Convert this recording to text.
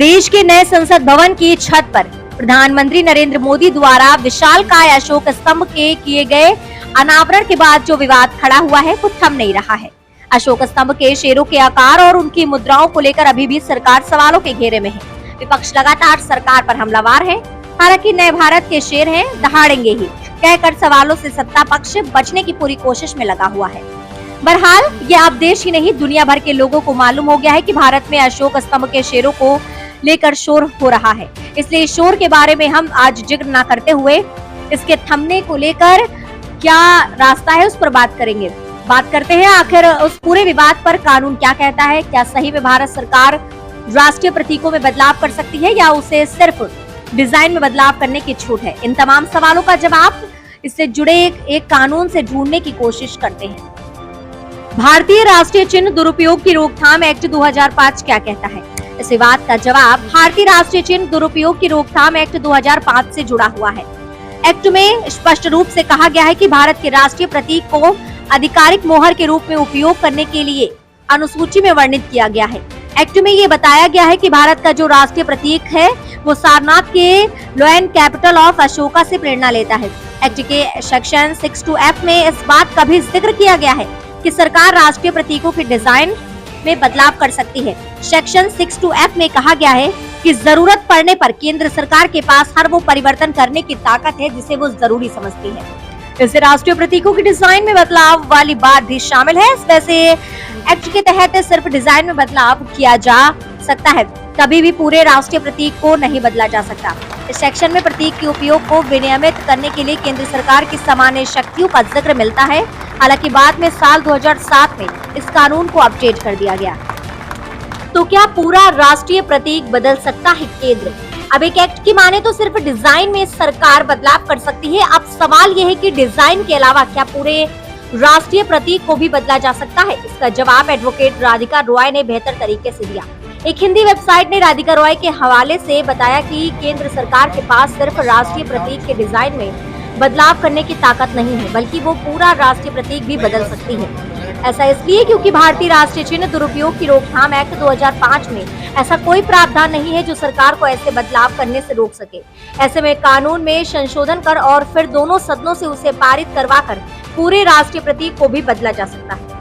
देश के नए संसद भवन की छत पर प्रधानमंत्री नरेंद्र मोदी द्वारा विशालकाय अशोक स्तंभ के किए गए अनावरण के बाद जो विवाद खड़ा हुआ है वो थम नहीं रहा है। अशोक स्तंभ के शेरों के आकार और उनकी मुद्राओं को लेकर अभी भी सरकार सवालों के घेरे में है। विपक्ष लगातार सरकार पर हमलावर है। हालांकि नए भारत के शेर हैं, दहाड़ेंगे ही कहकर सवालों से सत्ता पक्ष बचने की पूरी कोशिश में लगा हुआ है। बहरहाल ये अब देश ही नहीं दुनिया भर के लोगों को मालूम हो गया है कि भारत में अशोक स्तंभ के शेरों को लेकर शोर हो रहा है। इसलिए इस शोर के बारे में हम आज जिक्र न करते हुए इसके थमने को लेकर क्या रास्ता है उस पर बात करेंगे। बात करते हैं आखिर उस पूरे विवाद पर कानून क्या कहता है। क्या सही में भारत सरकार राष्ट्रीय प्रतीकों में बदलाव कर सकती है या उसे सिर्फ डिजाइन में बदलाव करने की छूट है। इन तमाम सवालों का जवाब इससे जुड़े एक कानून से ढूंढने की कोशिश करते हैं। भारतीय राष्ट्रीय चिन्ह दुरुपयोग की रोकथाम एक्ट 2005 क्या कहता है। इस विवाद का जवाब भारतीय राष्ट्रीय चिन्ह दुरुपयोग की रोकथाम एक्ट 2005 से जुड़ा हुआ है। एक्ट में स्पष्ट रूप से कहा गया है कि भारत के राष्ट्रीय प्रतीक को आधिकारिक मोहर के रूप में उपयोग करने के लिए अनुसूची में वर्णित किया गया है। एक्ट में ये बताया गया है कि भारत का जो राष्ट्रीय प्रतीक है वो सारनाथ के लॉयन कैपिटल ऑफ अशोका से प्रेरणा लेता है। एक्ट के सेक्शन 62F में इस बात का भी जिक्र किया गया है कि सरकार राष्ट्रीय प्रतीकों के डिजाइन में बदलाव कर सकती है। सेक्शन 62F में कहा गया है कि जरूरत पड़ने पर केंद्र सरकार के पास हर वो परिवर्तन करने की ताकत है जिसे वो जरूरी समझती है। इससे राष्ट्रीय प्रतीकों के डिजाइन में बदलाव वाली बात भी शामिल है। वैसे एक्ट के तहत सिर्फ डिजाइन में बदलाव किया जा सकता है, कभी भी पूरे राष्ट्रीय प्रतीक को नहीं बदला जा सकता। इस सेक्शन में प्रतीक के उपयोग को विनियमित करने के लिए केंद्र सरकार की सामान्य शक्तियों का जिक्र मिलता है। हालांकि बाद में साल 2007 में इस कानून को अपडेट कर दिया गया। तो क्या पूरा राष्ट्रीय प्रतीक बदल सकता है केंद्र। अब एक एक्ट की माने तो सिर्फ डिजाइन में सरकार बदलाव कर सकती है। अब सवाल यह है कि डिजाइन के अलावा क्या पूरे राष्ट्रीय प्रतीक को भी बदला जा सकता है। इसका जवाब एडवोकेट राधिका रॉय ने बेहतर तरीके से दिया। एक हिंदी वेबसाइट ने राधिका रॉय के हवाले से बताया कि केंद्र सरकार के पास सिर्फ राष्ट्रीय प्रतीक के डिजाइन में बदलाव करने की ताकत नहीं है, बल्कि वो पूरा राष्ट्रीय प्रतीक भी बदल सकती है। ऐसा इसलिए क्योंकि भारतीय राष्ट्रीय चिन्ह दुरुपयोग की रोकथाम एक्ट 2005 में ऐसा कोई प्रावधान नहीं है जो सरकार को ऐसे बदलाव करने से रोक सके। ऐसे में कानून में संशोधन कर और फिर दोनों सदनों से उसे पारित करवाकर पूरे राष्ट्रीय प्रतीक को भी बदला जा सकता है।